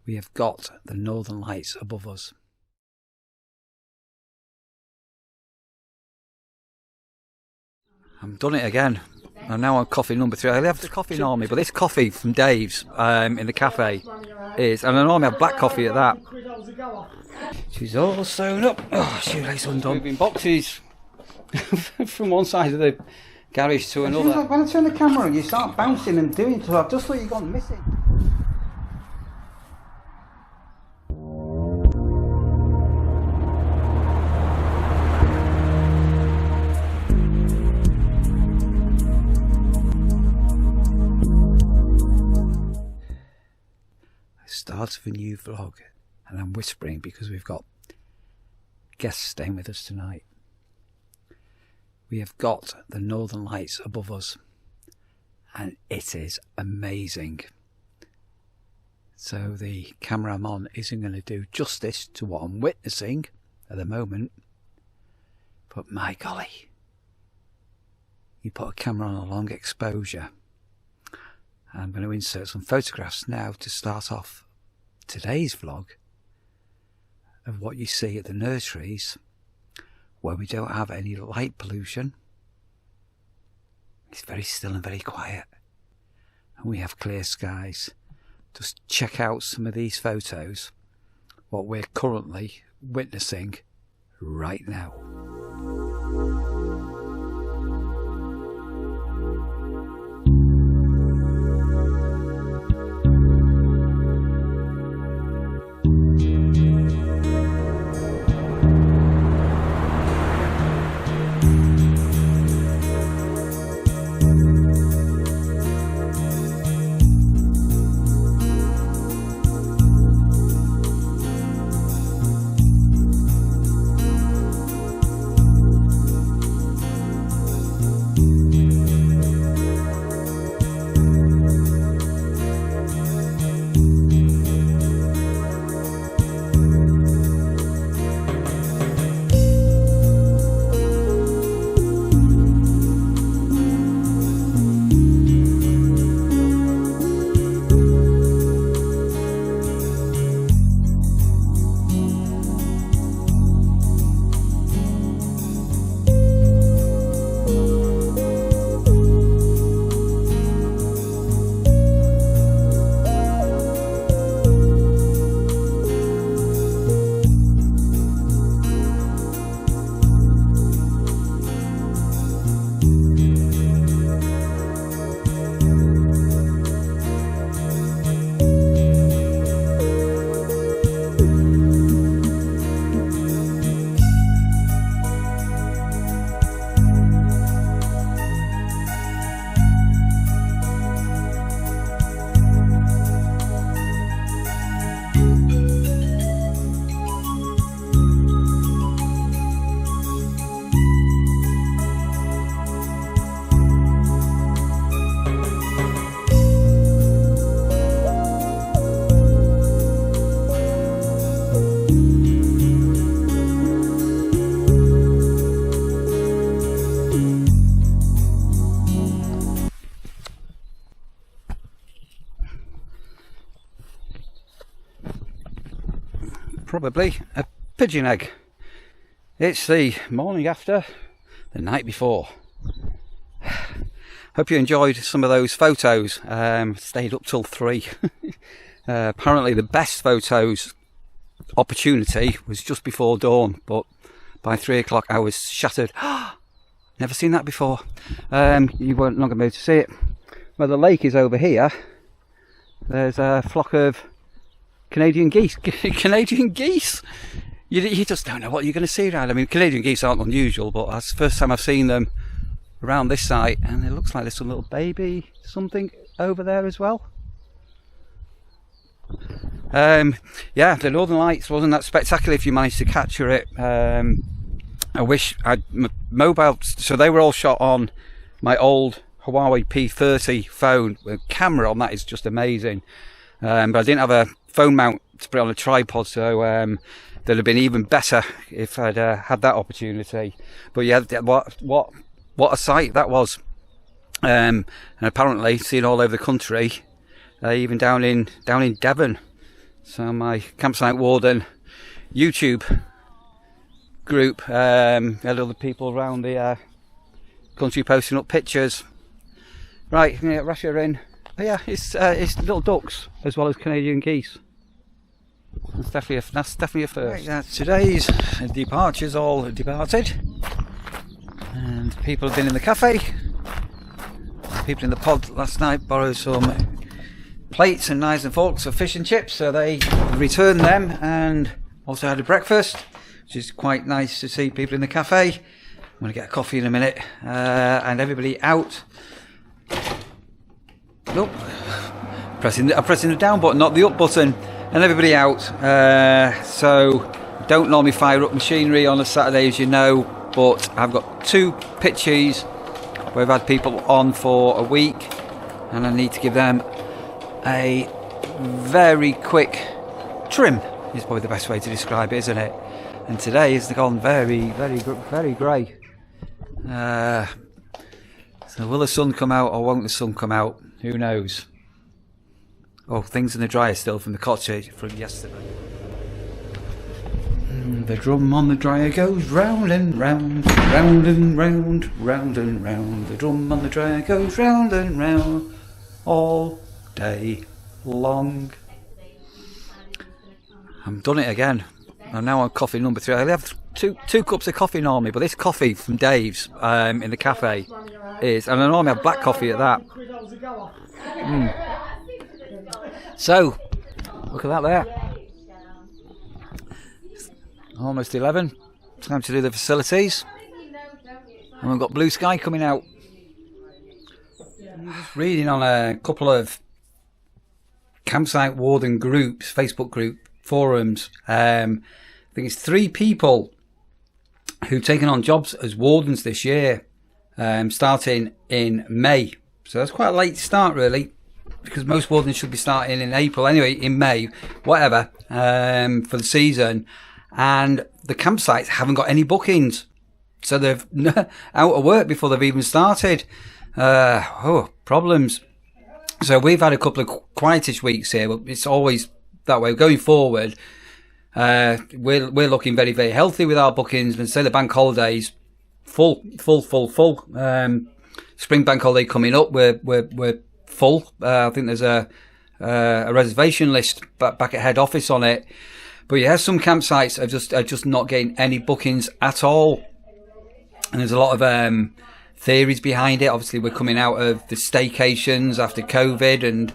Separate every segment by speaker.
Speaker 1: We have got the Northern Lights above us. I've done it again. I'm now on coffee number 3. I have the coffee normally, but this coffee from Dave's in the cafe is, and I normally have black coffee at that. She's all sewn up. Oh, shoelace undone. Moving boxes from one side of the garage to another. Like when I turn the camera on, you start bouncing and doing stuff. I've just thought you'd gone missing. Start of a new vlog, and I'm whispering because we've got guests staying with us tonight. We have got the Northern Lights above us, and it is amazing. So the camera I'm on isn't going to do justice to what I'm witnessing at the moment, but my golly, you put a camera on a long exposure. I'm going to insert some photographs now to start off today's vlog of what you see at the nurseries, where we don't have any light pollution. It's very still and very quiet, and we have clear skies. Just check out some of these photos, what we're currently witnessing right now. Probably a pigeon egg. It's the morning after, the night before. Hope you enjoyed some of those photos. Stayed up till 3. Apparently the best photos opportunity was just before dawn, but by 3 o'clock I was shattered. Never seen that before. You weren't not going to be able to see it. Well, the lake is over here. There's a flock of Canadian geese. Canadian geese! You just don't know what you're going to see around. I mean, Canadian geese aren't unusual, but that's the first time I've seen them around this site, and it looks like there's some little baby something over there as well. Yeah, the Northern Lights wasn't that spectacular if you managed to capture it. I wish I'd mobile, so they were all shot on my old Huawei P30 phone. The camera on that is just amazing, but I didn't have a phone mount to put on a tripod, so that'd have been even better if I'd had that opportunity. But yeah, what a sight that was, and apparently seen all over the country, even down in Devon. So my Campsite Warden YouTube group, had other people around the country posting up pictures. Right, I'm going to get Rasher in. Oh yeah, it's little ducks as well as Canadian geese. That's definitely a first. Right, today's departures all departed, and people have been in the cafe. People in the pod last night borrowed some plates and knives and forks of fish and chips, so they returned them and also had a breakfast, which is quite nice to see people in the cafe. I'm going to get a coffee in a minute, and everybody out. Nope. I'm pressing the down button, not the up button, and everybody out. So don't normally fire up machinery on a Saturday, as you know, but I've got 2 pitches where I've had people on for a week, and I need to give them a very quick trim. Is probably the best way to describe it, isn't it? And today has gone very grey. So will the sun come out or won't the sun come out? Who knows? Oh, things in the dryer still from the cottage from yesterday. The drum on the dryer goes round and round, round and round, round and round. The drum on the dryer goes round and round all day long. I've done it again. I'm now on coffee number 3. I only have two cups of coffee normally, but this coffee from Dave's in the cafe is, and I normally have black coffee at that. So, look at that there. Almost 11. Time to do the facilities. And we've got blue sky coming out. I'm just reading on a couple of Campsite Warden groups, Facebook group, forums. I think it's 3 people who've taken on jobs as wardens this year, starting in May. So that's quite a late start, really, because most wardens should be starting in April anyway, in May, whatever, for the season. And the campsites haven't got any bookings, so they're out of work before they've even started. Problems. So we've had a couple of quietish weeks here, but it's always that way. Going forward, we're looking very, very healthy with our bookings, and say the bank holidays full. Spring bank holiday coming up, we're full. I think there's a reservation list back at head office on it. But yeah, some campsites are just not getting any bookings at all, and there's a lot of theories behind it. Obviously, we're coming out of the staycations after COVID, and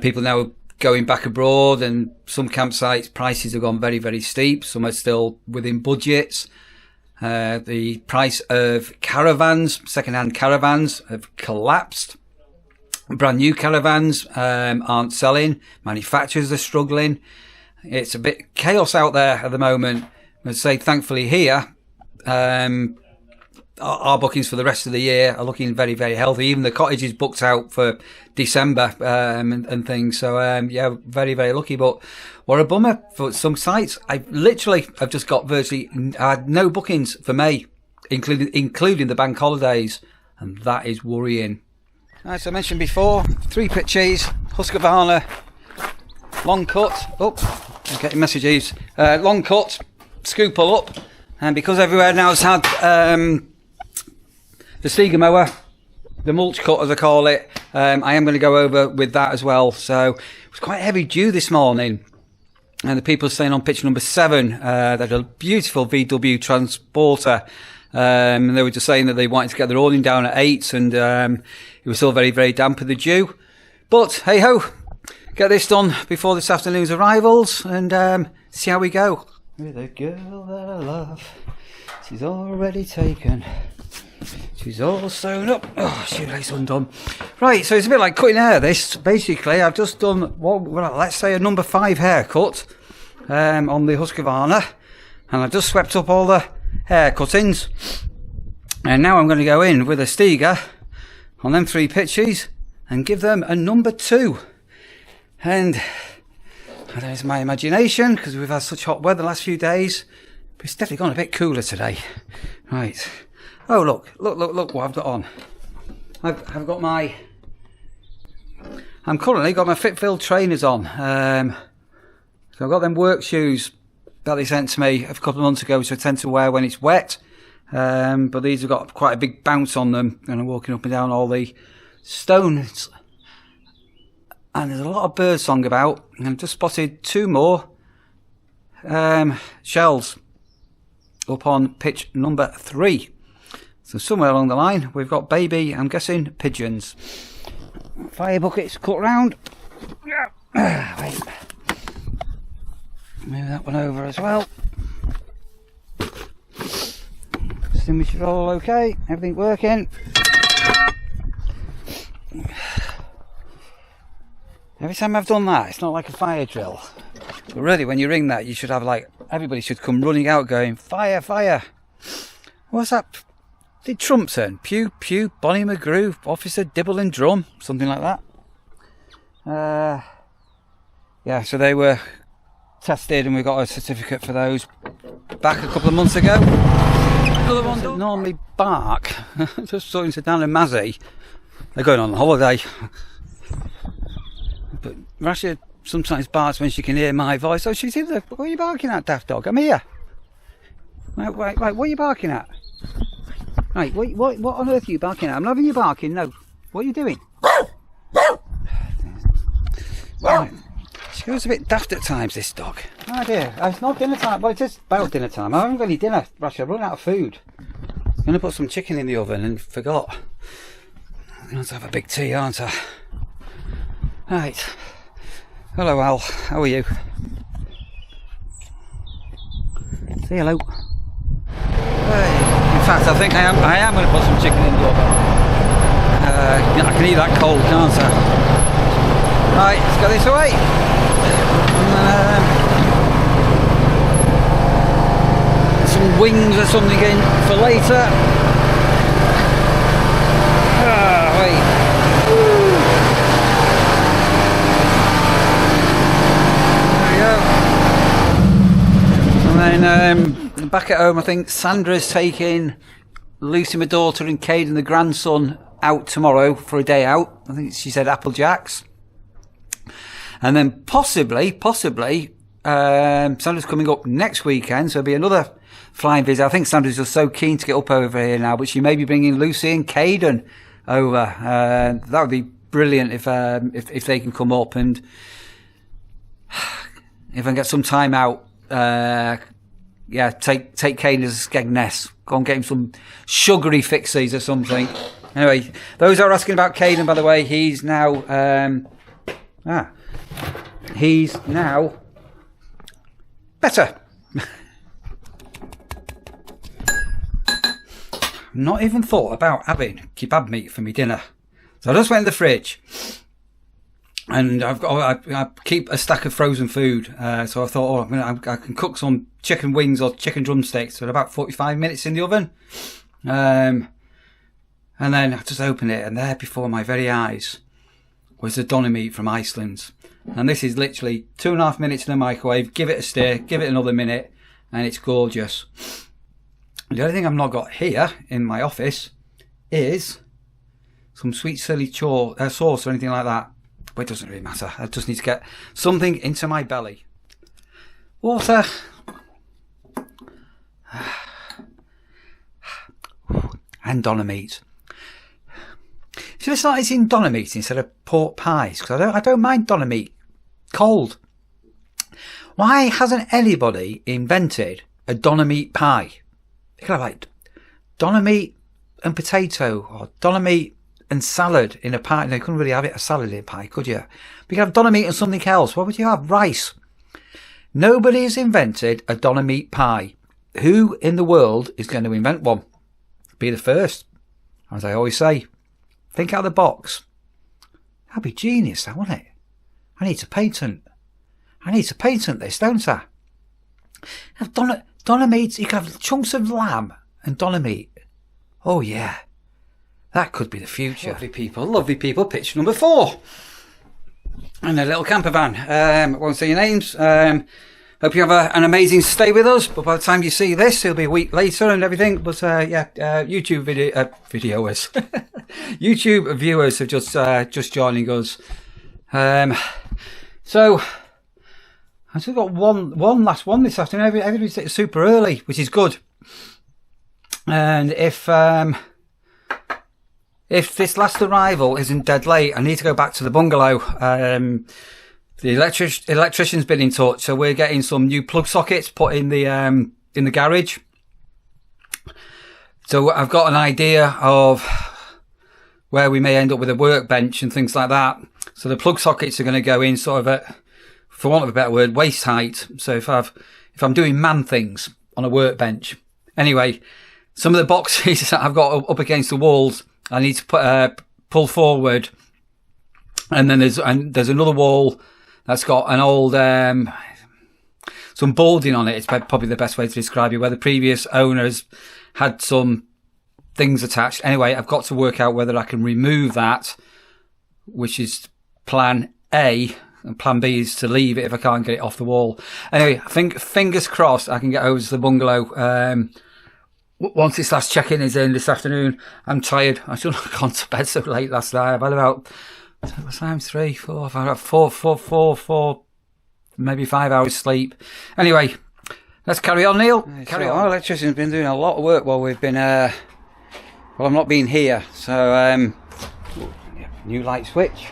Speaker 1: people now going back abroad, and some campsites prices have gone very, very steep. Some are still within budgets. The price of caravans, second-hand caravans, have collapsed. Brand new caravans aren't selling. Manufacturers are struggling. It's a bit chaos out there at the moment. I'd say, thankfully here, our bookings for the rest of the year are looking very, very healthy. Even the cottage is booked out for December and things. So yeah, very, very lucky. But what a bummer for some sites. I've just got virtually had no bookings for May, including the bank holidays, and that is worrying. As I mentioned before, 3 pitches, Husqvarna, long cut. Oh, I'm getting messages. Long cut, scoop all up, and because everywhere now has had the Stiga mower, the mulch cut as I call it, I am going to go over with that as well. So it was quite heavy dew this morning, and the people saying on pitch number 7 that a beautiful VW transporter, and they were just saying that they wanted to get their awning down at 8, and it was still very, very damp with the dew. But hey ho, get this done before this afternoon's arrivals, and see how we go. With a girl that I love, she's already taken. She's all sewn up. Oh, shoelace undone. Right, so it's a bit like cutting hair, this. Basically, I've just done, well, let's say a number 5 haircut on the Husqvarna, and I've just swept up all the hair cuttings. And now I'm going to go in with a Stiga on them 3 pitches and give them a number 2. And I don't know, it's my imagination, because we've had such hot weather the last few days, but it's definitely gone a bit cooler today. Right. Oh, look what I've got on. I've got my... I'm currently got my Fitfield trainers on. So I've got them work shoes that they sent to me a couple of months ago, which I tend to wear when it's wet. But these have got quite a big bounce on them, and I'm walking up and down all the stones. And there's a lot of birdsong about, and I've just spotted 2 more shells up on pitch number 3. So somewhere along the line we've got baby, I'm guessing, pigeons. Fire buckets cut round. Wait. Move that one over as well. Extinguisher all okay, everything working. Every time I've done that, it's not like a fire drill. But really, when you ring that, you should have like, everybody should come running out going, fire, fire. What's that? Did Trump turn? Pew, pew, Bonnie McGrew, Officer Dibble and Drum, something like that. Yeah, so they were tested and we got a certificate for those back a couple of months ago. Another one that normally bark, just talking to Dan and Mazzy, they're going on holiday. But Rasha sometimes barks when she can hear my voice. Oh, she's in there. What are you barking at, daft dog? I'm here. Right, what are you barking at? Right, what on earth are you barking at? I'm not having you barking, no. What are you doing? Right. She goes a bit daft at times, this dog. Oh dear, it's not dinner time. Well, it is about dinner time. I haven't got any dinner, Rasha. I've run out of food. I was going to put some chicken in the oven and forgot. I'm going to have a big tea, aren't I? Right. Hello, Al. How are you? Say hello. In fact, I think I am going to put some chicken in the oven. I can eat that cold, can't I? Right, let's go this way. Some wings or something in for later. Wait. And then back at home, I think Sandra's taking Lucy, my daughter, and Caden, the grandson, out tomorrow for a day out. I think she said Applejack's. And then possibly, Sandra's coming up next weekend, so it'll be another flying visit. I think Sandra's just so keen to get up over here now, but she may be bringing Lucy and Caden over. That would be brilliant if they can come up, and if I can get some time out. Yeah, take Caden as a Skegness. Go and get him some sugary fixies or something. Anyway, those are asking about Caden, by the way, he's now better. Not even thought about having kebab meat for me dinner. So I just went in the fridge. And I keep a stack of frozen food, so I thought, I can cook some chicken wings or chicken drumsticks in about 45 minutes in the oven. And then I just opened it, and there before my very eyes was the doner meat from Iceland. And this is literally 2.5 minutes in the microwave, give it a stir, give it another minute, and it's gorgeous. The only thing I've not got here in my office is some sweet chilli sauce or anything like that. But it doesn't really matter. I just need to get something into my belly. Water. And doner meat. Should I start eating doner meat instead of pork pies? Because I don't mind doner meat cold. Why hasn't anybody invented a doner meat pie? You could have like doner meat and potato, or doner meat and salad in a pie. No, you couldn't really have a salad in a pie, could you? But you could have doner meat and something else. What would you have? Rice. Nobody has invented a doner meat pie. Who in the world is going to invent one? Be the first. As I always say, think out of the box. That'd be genius, that, wouldn't it? I need to patent this, don't I? Have doner meat. You can have chunks of lamb and doner meat. Oh yeah. That could be the future. Lovely people. Pitch number 4. And a little camper van. I won't say your names. Hope you have an amazing stay with us. But by the time you see this, it'll be a week later and everything. But YouTube videos. YouTube viewers are just joining us. So I've still got one last one this afternoon. Everybody's super early, which is good. And if this last arrival isn't dead late, I need to go back to the bungalow. The electrician's been in touch, so we're getting some new plug sockets put in the garage. So I've got an idea of where we may end up with a workbench and things like that. So the plug sockets are going to go in sort of at, for want of a better word, waist height. So if I'm doing man things on a workbench. Anyway, some of the boxes that I've got up against the walls, I need to pull forward. And then there's another wall that's got an old, some boarding on it. It's probably the best way to describe it, where the previous owners had some things attached. Anyway, I've got to work out whether I can remove that, which is plan A, and plan B is to leave it if I can't get it off the wall. Anyway, I think fingers crossed I can get over to the bungalow once this last check-in is in this afternoon. I'm tired. I should have gone to bed so late last night. I've had about, what time? 3, 4, I've had 4, maybe 5 hours sleep. Anyway, let's carry on, Neil. Carry on. Our electrician's been doing a lot of work while we've been, well, I'm not being here. So, new light switch.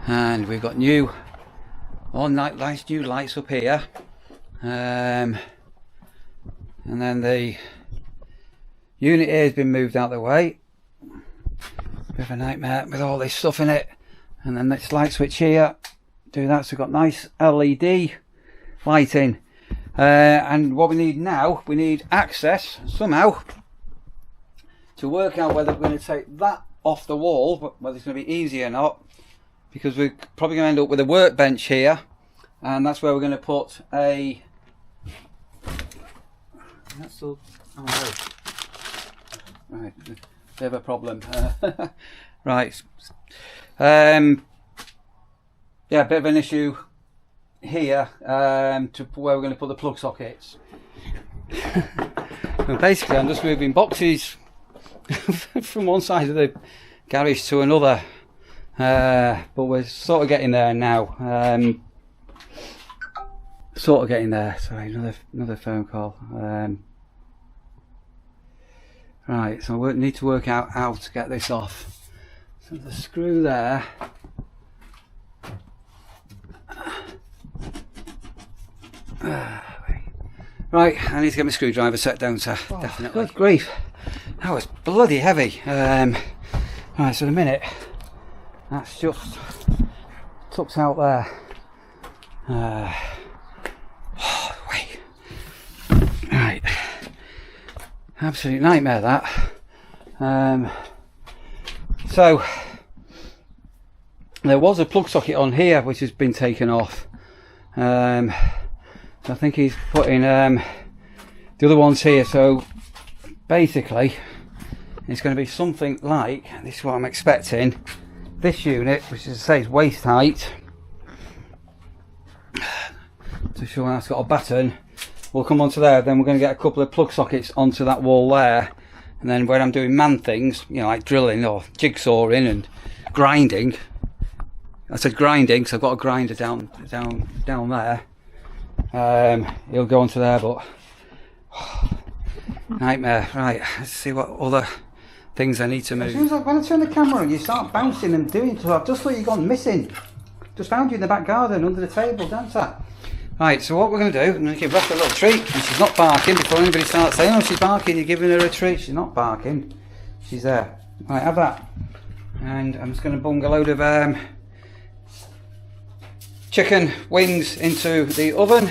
Speaker 1: And we've got new lights up here. And then the unit here has been moved out of the way. Bit of a nightmare with all this stuff in it. And then this light switch here. Do that, so we've got nice LED lighting. And what we need now, we need access somehow to work out whether we're going to take that off the wall, whether it's going to be easy or not, because we're probably going to end up with a workbench here, and that's where we're going to put a. That's still, oh no. Right, bit of a problem. Right, yeah, a bit of an issue here to where we're going to put the plug sockets. And basically, I'm just moving boxes from one side of the garage to another, but we're sort of getting there now. Sort of getting there. Sorry, another phone call. Right, so we need to work out how to get this off. So the screw there. Right, I need to get my screwdriver set down, sir. Oh, definitely. Good grief, that was bloody heavy. Right, so the minute that's just tucked out there. Wait. Right, absolute nightmare that. So there was a plug socket on here which has been taken off. I think he's putting the other ones here, so basically it's going to be something like this is what I'm expecting. This unit, which is, say, is waist height, to show that's got a button, will come onto there. Then we're going to get a couple of plug sockets onto that wall there, and then when I'm doing man things, you know, like drilling or jigsawing and grinding, I said grinding because I've got a grinder down there. He'll go onto there, but nightmare. Right, let's see what other things I need to move. As soon as when I turn the camera on, you start bouncing and doing stuff. I've just thought you'd gone missing. Just found you in the back garden under the table, don't I? Right, so what we're going to do, I'm going to give Beth a little treat, and she's not barking. Before anybody starts saying, oh, she's barking, you're giving her a treat. She's not barking. She's there. Right, have that. And I'm just going to bung a load of chicken wings into the oven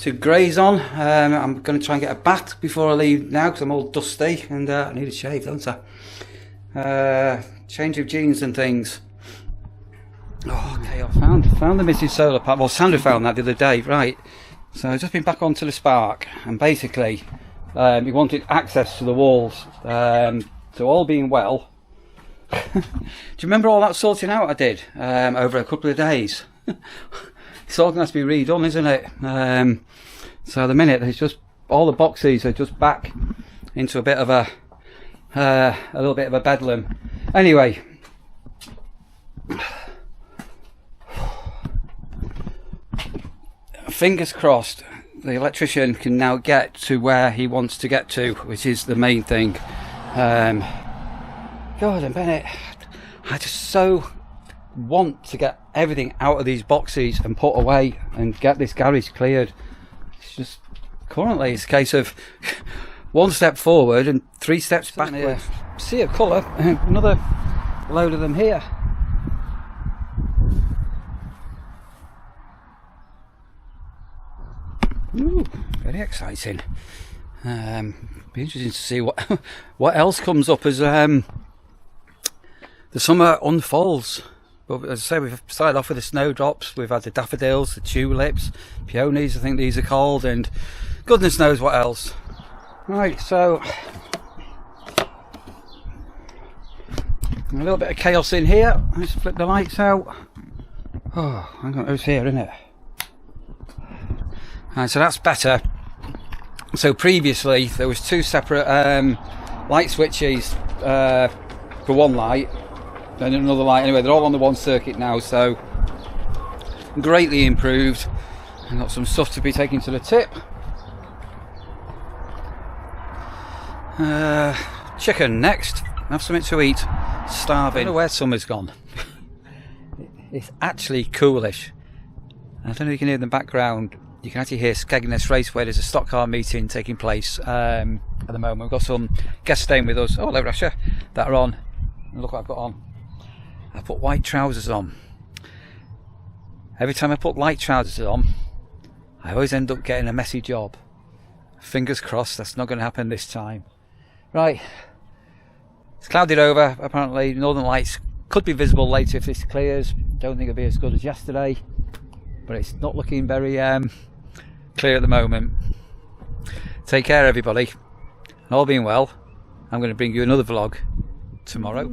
Speaker 1: to graze on. I'm going to try and get a bath before I leave now because I'm all dusty and I need a shave, don't I? Change of jeans and things. Oh, okay, I found the missing solar panel. Well, Sandra found that the other day. Right, so I've just been back onto the Spark, and basically he wanted access to the walls. So all being well, do you remember all that sorting out I did over a couple of days? It's all going to have to be redone, isn't it? So the minute there's just all the boxes are just back into a bit of a little bit of a bedlam. Anyway, fingers crossed, the electrician can now get to where he wants to get to, which is the main thing. Gordon Bennett, I just so want to get everything out of these boxes and put away and get this garage cleared. It's just currently it's a case of one step forward and 3 steps backwards. Sea of colour, another load of them here. Ooh, very exciting. Be interesting to see what else comes up as the summer unfolds. But as I say, we've started off with the snowdrops, we've had the daffodils, the tulips, peonies I think these are called, and goodness knows what else. Right, so a little bit of chaos in here. Let's flip the lights out. Oh, hang on, it was here, isn't it? Right, so that's better. So previously there was 2 separate light switches for one light and another light. Anyway, they're all on the one circuit now, so greatly improved. I've got some stuff to be taken to the tip. Chicken next. Have something to eat. Starving. I don't know where summer's gone. It's actually coolish. I don't know if you can hear in the background. You can actually hear Skegness Raceway. There's a stock car meeting taking place at the moment. We've got some guests staying with us. Oh, hello, Rasha. That are on. Look what I've got on. I put white trousers on. Every time I put light trousers on, I always end up getting a messy job. Fingers crossed that's not going to happen this time. Right. It's clouded over. Apparently, Northern Lights could be visible later if this clears. Don't think it'll be as good as yesterday, but it's not looking very clear at the moment. Take care, everybody. And all being well, I'm going to bring you another vlog tomorrow.